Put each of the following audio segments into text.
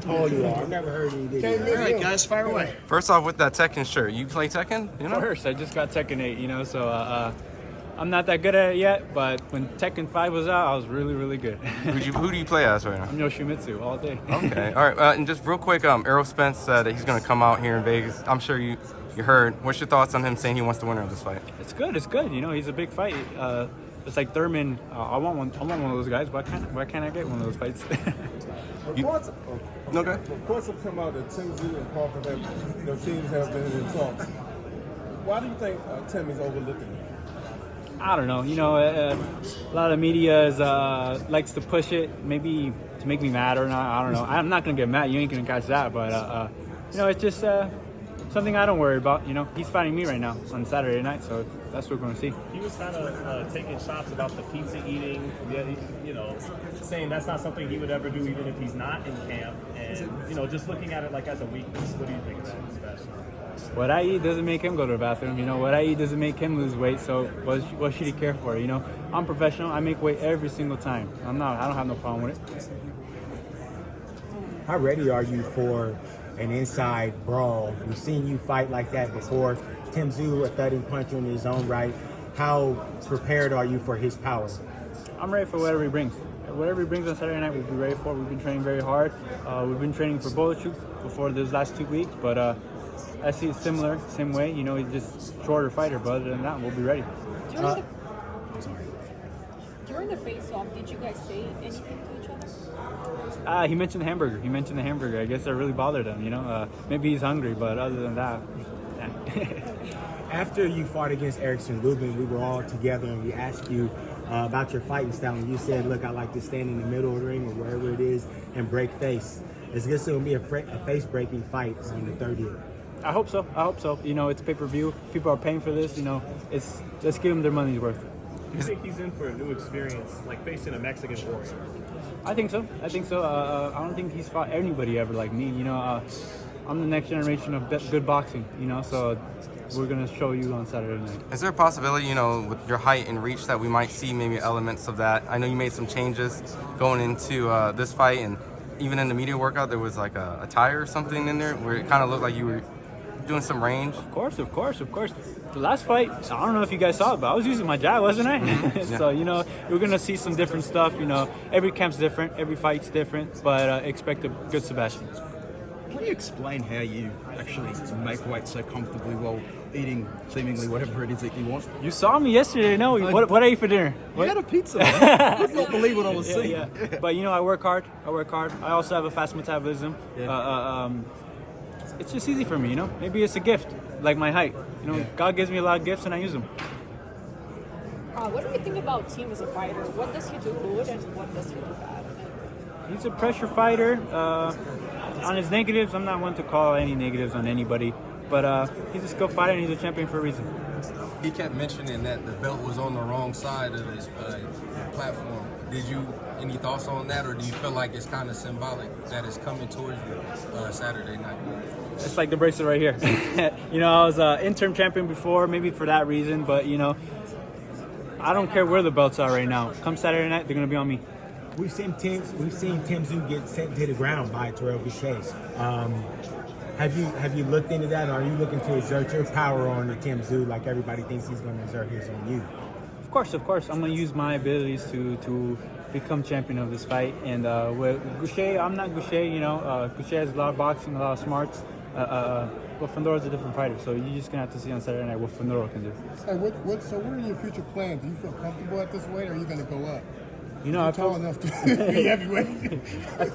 tall you are. I've never heard any video. All right, guys, fire away. First off, with that Tekken shirt, you play Tekken? You know? Of course, I just got Tekken 8, you know, so I'm not that good at it yet, but when Tekken 5 was out, I was really, really good. Who do you play as right now? I'm Yoshimitsu all day. Okay, all right. And just real quick, Errol Spence said that he's going to come out here in Vegas. I'm sure you heard. What's your thoughts on him saying he wants the winner of this fight? It's good. You know, he's a big fight. It's like Thurman. I want one of those guys. Why can't I get one of those fights? Reports have come out that Tim Tszyu and Crawford teams have been in talks. Why do you think Tim is overlooking? I don't know. You know, a lot of media likes to push it, maybe to make me mad or not. I don't know. I'm not gonna get mad. You ain't gonna catch that. But you know, it's just something I don't worry about. You know, he's fighting me right now on Saturday night, so that's what we're gonna see. He was kind of taking shots about the pizza eating. Yeah, you know, saying that's not something he would ever do, even if he's not in camp. And you know, just looking at it like as a weakness. What do you think of that, Sebastian? What I eat doesn't make him go to the bathroom. You know, what I eat doesn't make him lose weight. So what should he care for? You know, I'm professional. I make weight every single time. I don't have no problem with it. How ready are you for an inside brawl? We've seen you fight like that before. Tim Tszyu, a thudding puncher in his own right. How prepared are you for his power? I'm ready for whatever he brings. Whatever he brings on Saturday night, we'll be ready for. We've been training very hard. We've been training for bullet shoot before those last 2 weeks, but I see it similar, same way. You know, he's just a shorter fighter, but other than that, we'll be ready. During the face-off, did you guys say anything to each other? He mentioned the hamburger. I guess that really bothered him, you know. Maybe he's hungry, but other than that, After you fought against Erickson Lubin, we were all together and we asked you about your fighting style, and you said, look, I like to stand in the middle of the ring or wherever it is and break face. Is this going to be a face-breaking fight on the 30th? I hope so. You know, it's pay-per-view. People are paying for this. You know, let's give them their money's worth. Do you think he's in for a new experience, like facing a Mexican warrior? I think so. I don't think he's fought anybody ever like me. You know, I'm the next generation of good boxing. You know, so we're gonna show you on Saturday night. Is there a possibility, you know, with your height and reach, that we might see maybe elements of that? I know you made some changes going into this fight, and even in the media workout, there was like a tire or something in there where it kind of looked like you were doing some range. Of course. The last fight, I don't know if you guys saw it, but I was using my jab, wasn't I? Yeah. So, you know, we're going to see some different stuff. You know, every camp's different, every fight's different, but expect a good Sebastian. Can you explain how you actually make weight so comfortably while eating seemingly whatever it is that you want? You saw me yesterday, no? What I ate for dinner? You had a pizza. I could not believe what I was seeing. Yeah. But, you know, I work hard. I also have a fast metabolism. Yeah. It's just easy for me, you know? Maybe it's a gift, like my height. You know, God gives me a lot of gifts and I use them. What do you think about Tim as a fighter? What does he do good and what does he do bad? He's a pressure fighter. On his negatives, I'm not one to call any negatives on anybody, but he's a skilled fighter and he's a champion for a reason. He kept mentioning that the belt was on the wrong side of his platform. Did you any thoughts on that, or do you feel like it's kind of symbolic that it's coming towards you Saturday night? It's like the bracelet right here. You know, I was interim champion before, maybe for that reason, but you know, I don't care where the belts are right now. Come Saturday night, they're gonna be on me. We've seen Tim Tszyu get sent to the ground by Terrell Boucher. Have you looked into that? Or are you looking to exert your power on the Tim Tszyu like everybody thinks he's going to exert his on you? Of course. I'm going to use my abilities to become champion of this fight. And with Boucher, I'm not Boucher, you know. Boucher has a lot of boxing, a lot of smarts. But Fundora's a different fighter, so you're just going to have to see on Saturday night what Fundora can do. Hey, so what are your future plans? Do you feel comfortable at this weight, or are you going to go up? You know, You're tall enough to be heavyweight.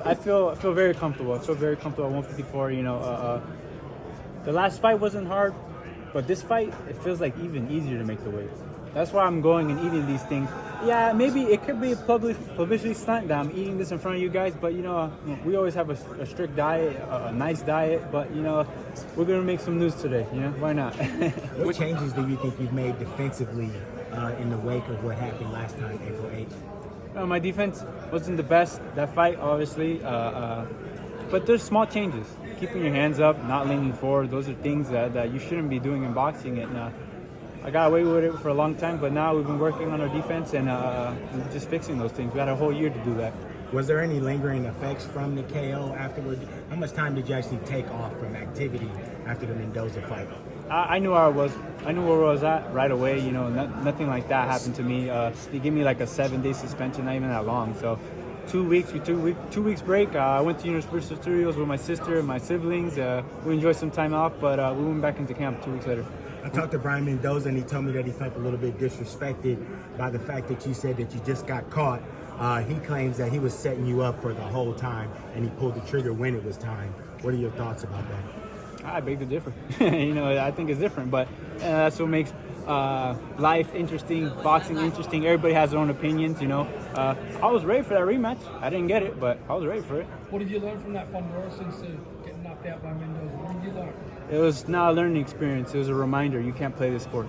I feel very comfortable. I feel very comfortable at 154. You know, the last fight wasn't hard, but this fight, it feels like even easier to make the weight. That's why I'm going and eating these things. Yeah, maybe it could be a publicity stunt that I'm eating this in front of you guys, but you know, we always have a strict diet, a nice diet, but you know, we're gonna make some news today. You know, why not? What changes do you think you've made defensively in the wake of what happened last time, April 8th? My defense wasn't the best that fight, obviously, but there's small changes. Keeping your hands up, not leaning forward, those are things that you shouldn't be doing in boxing. And I got away with it for a long time, but now we've been working on our defense and we're just fixing those things. We had a whole year to do that. Was there any lingering effects from the KO afterward? How much time did you actually take off from activity after the Mendoza fight? I knew where I was. I knew where I was at right away. You know, nothing like that happened to me. They gave me like a 7-day suspension, not even that long. So 2 weeks, 2 weeks break. I went to Universal Studios with my sister and my siblings. We enjoyed some time off, but we went back into camp 2 weeks later. I talked to Brian Mendoza, and he told me that he felt a little bit disrespected by the fact that you said that you just got caught. He claims that he was setting you up for the whole time, and he pulled the trigger when it was time. What are your thoughts about that? I beg to differ. You know, I think it's different, but that's what makes life interesting, boxing interesting. Everybody has their own opinions, you know. I was ready for that rematch. I didn't get it, but I was ready for it. What did you learn from that Fundora since getting knocked out by Mendoza? What did you learn? It was not a learning experience. It was a reminder you can't play this sport.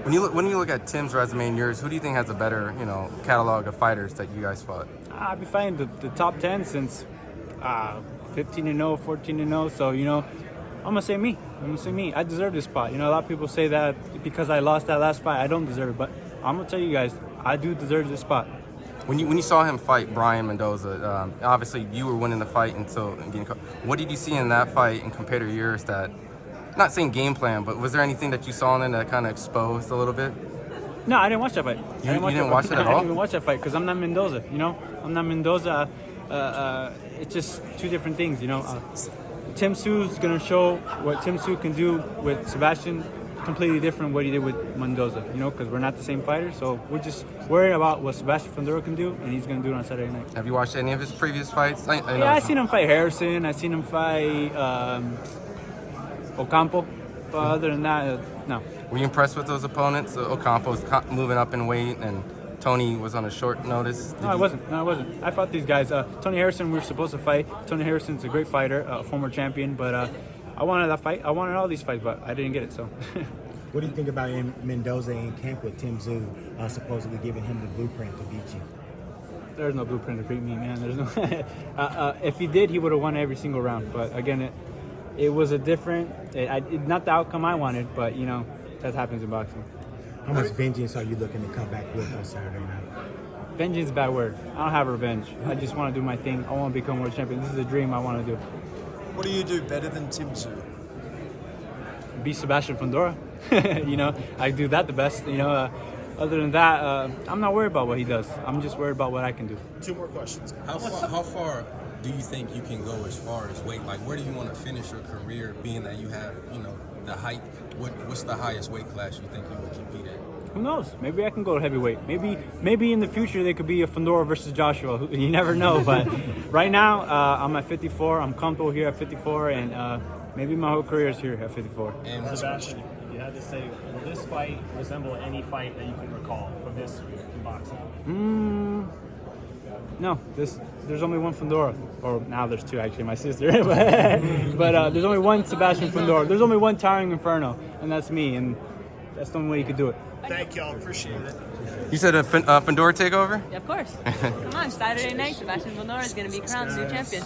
When you look at Tim's resume and yours, who do you think has a better, you know, catalog of fighters that you guys fought? I've been fighting the top 10 since 15-0, 14-0. So, you know, I'm gonna say me. I deserve this spot. You know, a lot of people say that because I lost that last fight, I don't deserve it. But I'm gonna tell you guys, I do deserve this spot. When you saw him fight Brian Mendoza, obviously you were winning the fight until getting caught. What did you see in that fight and compared to yours that, not saying game plan, but was there anything that you saw in there that kind of exposed a little bit? No, I didn't watch that fight. You didn't watch it at all? I didn't even watch that fight because I'm not Mendoza, you know? I'm not Mendoza. It's just two different things, you know? Tim Tszyu is going to show what Tim Tszyu can do with Sebastian, completely different what he did with Mendoza, you know, because we're not the same fighters. So we're just worried about what Sebastian Fundora can do, and he's going to do it on Saturday night. Have you watched any of his previous fights? I seen him fight Harrison. I seen him fight Ocampo. But other than that, no. Were you impressed with those opponents? Ocampo's moving up in weight, and Tony was on a short notice. I wasn't. I fought these guys. Tony Harrison, we were supposed to fight. Tony Harrison's a great fighter, a former champion, but I wanted that fight. I wanted all these fights, but I didn't get it, so. What do you think about Mendoza in camp with Tim Tszyu supposedly giving him the blueprint to beat you? There's no blueprint to beat me, man. There's no. If he did, he would have won every single round. But again, it was a different. Not the outcome I wanted, but you know that happens in boxing. How much vengeance are you looking to come back with on Saturday night? Vengeance is a bad word. I don't have revenge. I just want to do my thing. I want to become world champion. This is a dream I want to do. What do you do better than Tim Tszyu? Be Sebastian Fundora. You know, I do that the best. You know, other than that, I'm not worried about what he does. I'm just worried about what I can do. 2 more questions. How far do you think you can go as far as weight? Like, where do you want to finish your career, being that you have, you know, the height? What's the highest weight class you think you would compete at? Who knows? Maybe I can go to heavyweight. Maybe in the future there could be a Fundora versus Joshua. You never know. But right now, I'm at 54. I'm comfortable here at 54, and maybe my whole career is here at 54. And Sebastian, if you had to say, will this fight resemble any fight that you can recall from history in boxing? No, there's only one Fundora. Or now there's two, actually, my sister. but there's only one Sebastian Fundora. There's only one Towering Inferno, and that's me. And that's the only way you could do it. Thank y'all. Appreciate it. You said a Fundora takeover? Yeah, of course. Come on, Saturday night, Sebastian Fundora is going to be crowned new champion.